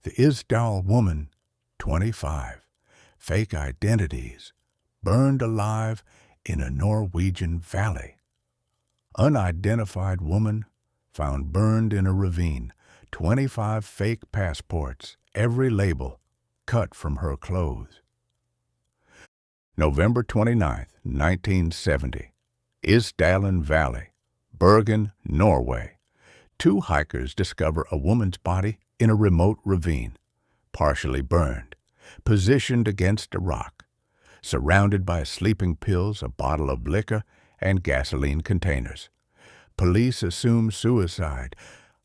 The Isdal woman, 25, fake identities, burned alive in a Norwegian valley. Unidentified woman found burned in a ravine, 25 fake passports, every label cut from her clothes. November 29, 1970, Isdal Valley, Bergen, Norway. 2 hikers discover a woman's body in a remote ravine, partially burned, positioned against a rock, surrounded by sleeping pills, a bottle of liquor, and gasoline containers. Police assume suicide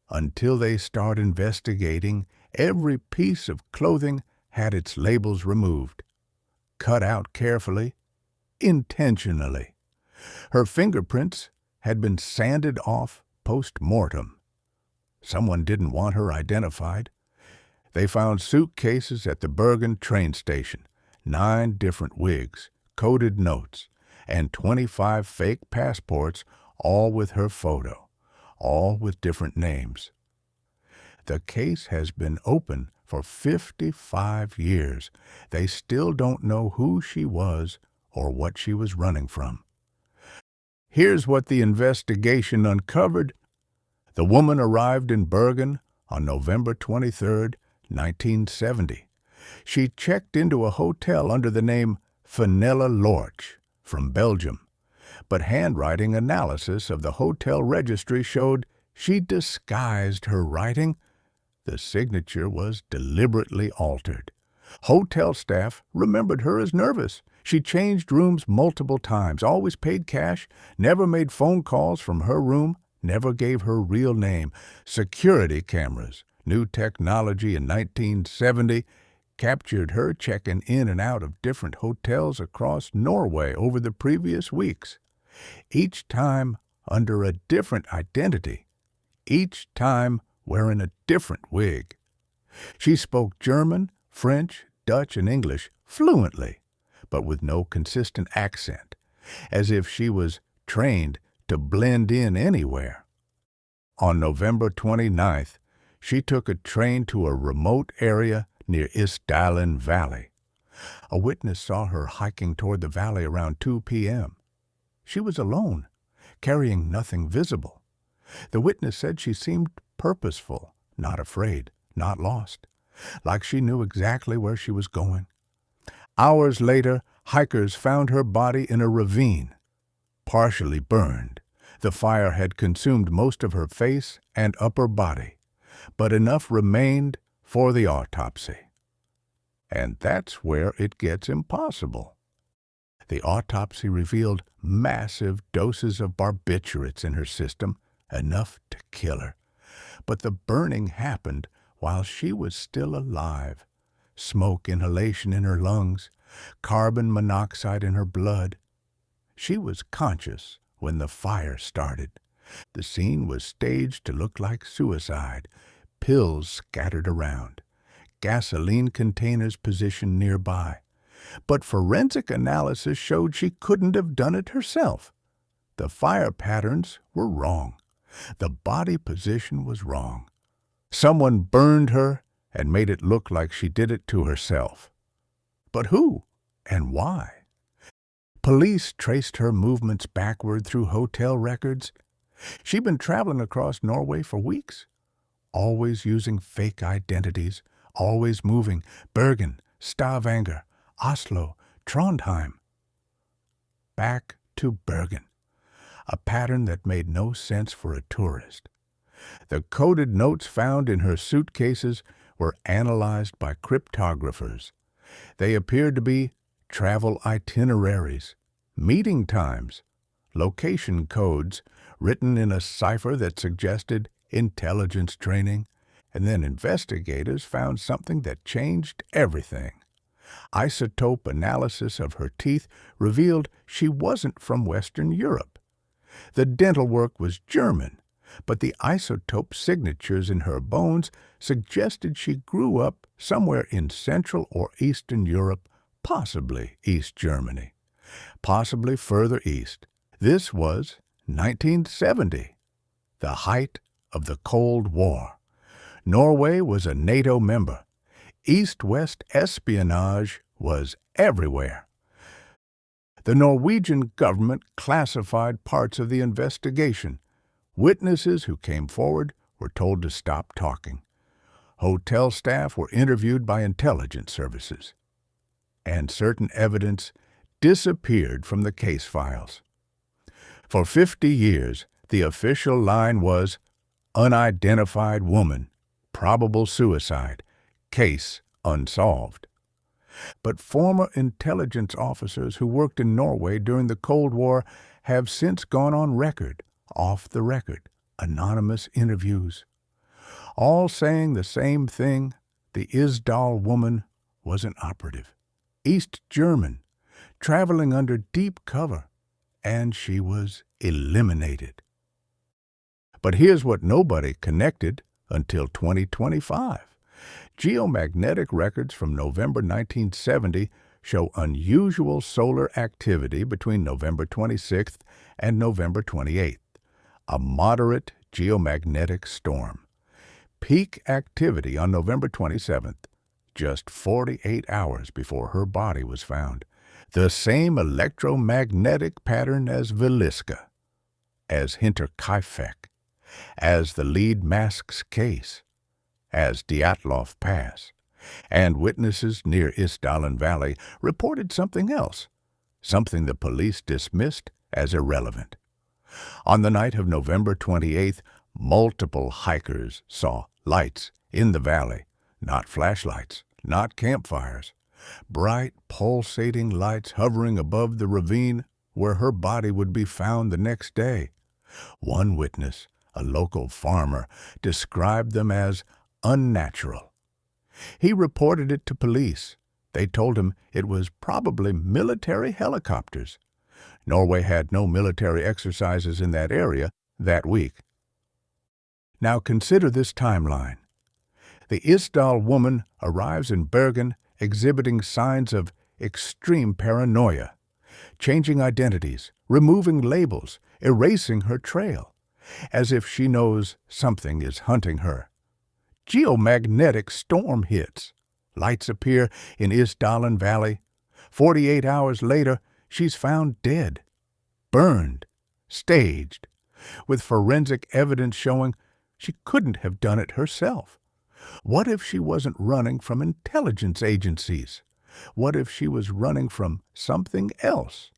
until they start investigating. Every piece of clothing had its labels removed, cut out carefully, intentionally. Her fingerprints had been sanded off post-mortem. Someone didn't want her identified. They found suitcases at the Bergen train station, 9 different wigs, coded notes, and 25 fake passports, all with her photo, all with different names. The case has been open for 55 years. They still don't know who she was or what she was running from. Here's what the investigation uncovered. The woman arrived in Bergen on November 23, 1970. She checked into a hotel under the name Fenella Lorch from Belgium, but handwriting analysis of the hotel registry showed she disguised her writing. The signature was deliberately altered. Hotel staff remembered her as nervous. She changed rooms multiple times, always paid cash, never made phone calls from her room, never gave her real name. Security cameras, new technology in 1970, captured her checking in and out of different hotels across Norway over the previous weeks, each time under a different identity, each time wearing a different wig. She spoke German, French, Dutch, and English fluently, but with no consistent accent, as if she was trained to blend in anywhere. On November 29th, she took a train to a remote area near Isdal Valley. A witness saw her hiking toward the valley around 2 p.m. She was alone, carrying nothing visible. The witness said she seemed purposeful, not afraid, not lost, like she knew exactly where she was going. Hours later, hikers found her body in a ravine, partially burned. The fire had consumed most of her face and upper body, but enough remained for the autopsy. And that's where it gets impossible. The autopsy revealed massive doses of barbiturates in her system, enough to kill her. But the burning happened while she was still alive. Smoke inhalation in her lungs, carbon monoxide in her blood. She was conscious when the fire started. The scene was staged to look like suicide, pills scattered around, gasoline containers positioned nearby. But forensic analysis showed she couldn't have done it herself. The fire patterns were wrong. The body position was wrong. Someone burned her and made it look like she did it to herself. But who and why? Police traced her movements backward through hotel records. She'd been traveling across Norway for weeks, always using fake identities, always moving Bergen, Stavanger, Oslo, Trondheim. Back to Bergen, a pattern that made no sense for a tourist. The coded notes found in her suitcases were analyzed by cryptographers. They appeared to be travel itineraries, meeting times, location codes written in a cipher that suggested intelligence training, and then investigators found something that changed everything. Isotope analysis of her teeth revealed she wasn't from Western Europe. The dental work was German, but the isotope signatures in her bones suggested she grew up somewhere in Central or Eastern Europe, possibly East Germany, possibly further east. This was 1970, the height of the Cold War. Norway was a NATO member, East-West espionage was everywhere. The Norwegian government classified parts of the investigation. Witnesses who came forward were told to stop talking. Hotel staff were interviewed by intelligence services. And certain evidence disappeared from the case files. For 50 years, the official line was unidentified woman, probable suicide, case unsolved. But former intelligence officers who worked in Norway during the Cold War have since gone on record, off the record, anonymous interviews, all saying the same thing: the Isdal woman was an operative, East German, traveling under deep cover, and she was eliminated. But here's what nobody connected until 2025. Geomagnetic records from November 1970 show unusual solar activity between November 26th and November 28th, a moderate geomagnetic storm. Peak activity on November 27th, just 48 hours before her body was found. The same electromagnetic pattern as Villisca, as Hinterkaifeck, as the lead mask's case, as Dyatlov Pass, and witnesses near Isdal Valley reported something else, something the police dismissed as irrelevant. On the night of November 28th, multiple hikers saw lights in the valley, not flashlights, not campfires, bright, pulsating lights hovering above the ravine where her body would be found the next day. One witness, a local farmer, described them as unnatural. He reported it to police. They told him it was probably military helicopters. Norway had no military exercises in that area that week. Now consider this timeline. The Isdal woman arrives in Bergen exhibiting signs of extreme paranoia, changing identities, removing labels, erasing her trail, as if she knows something is hunting her. Geomagnetic storm hits. Lights appear in Isdal Valley. 48 hours later, she's found dead, burned, staged, with forensic evidence showing she couldn't have done it herself. What if she wasn't running from intelligence agencies? What if she was running from something else?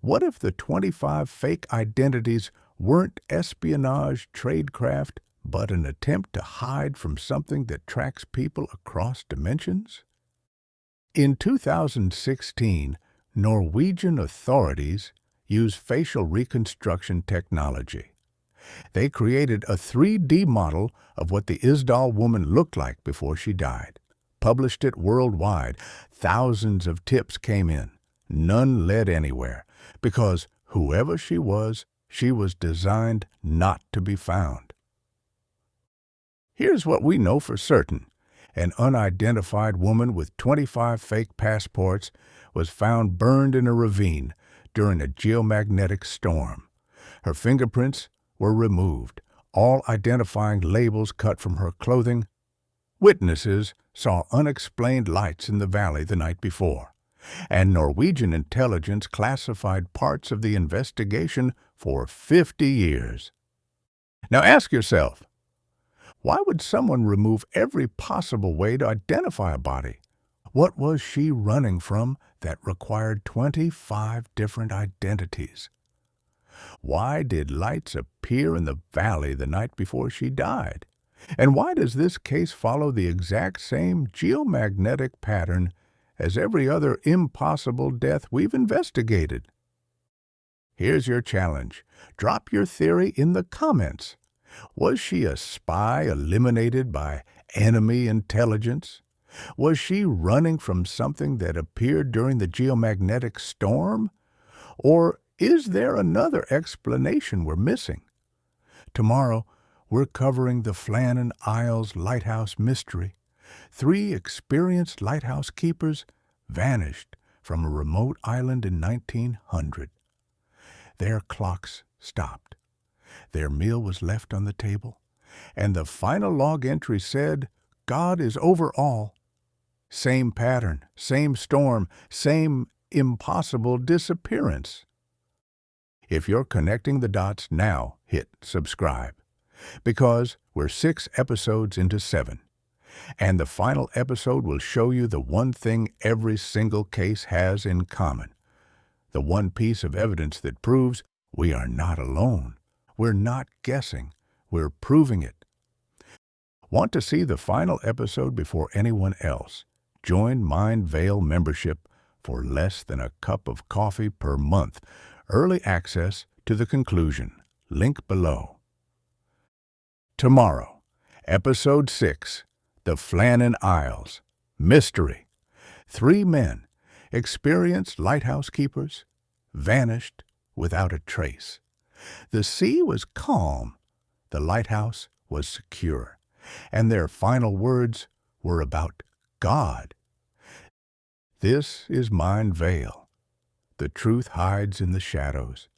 What if the 25 fake identities weren't espionage tradecraft, but an attempt to hide from something that tracks people across dimensions? In 2016, Norwegian authorities used facial reconstruction technology. They created a 3D model of what the Isdal woman looked like before she died, published it worldwide. Thousands of tips came in. None led anywhere, because whoever she was designed not to be found. Here's what we know for certain. An unidentified woman with 25 fake passports was found burned in a ravine during a geomagnetic storm. Her fingerprints were removed, all identifying labels cut from her clothing. Witnesses saw unexplained lights in the valley the night before, and Norwegian intelligence classified parts of the investigation for 50 years. Now ask yourself, why would someone remove every possible way to identify a body? What was she running from that required 25 different identities? Why did lights appear in the valley the night before she died? And why does this case follow the exact same geomagnetic pattern as every other impossible death we've investigated? Here's your challenge. Drop your theory in the comments. Was she a spy eliminated by enemy intelligence? Was she running from something that appeared during the geomagnetic storm? Or is there another explanation we're missing? Tomorrow, we're covering the Flannan Isles lighthouse mystery. 3 experienced lighthouse keepers vanished from a remote island in 1900. Their clocks stopped. Their meal was left on the table, and the final log entry said, "God is over all." Same pattern, same storm, same impossible disappearance. If you're connecting the dots now, hit subscribe. Because we're 6 episodes into 7. And the final episode will show you the one thing every single case has in common. The one piece of evidence that proves we are not alone. We're not guessing. We're proving it. Want to see the final episode before anyone else? Join Mind Veil membership for less than a cup of coffee per month. Early access to the conclusion. Link below. Tomorrow, Episode 6, The Flannan Isles. Mystery. 3 men, experienced lighthouse keepers, vanished without a trace. The sea was calm. The lighthouse was secure. And their final words were about God. This is Mind Veil. The truth hides in the shadows.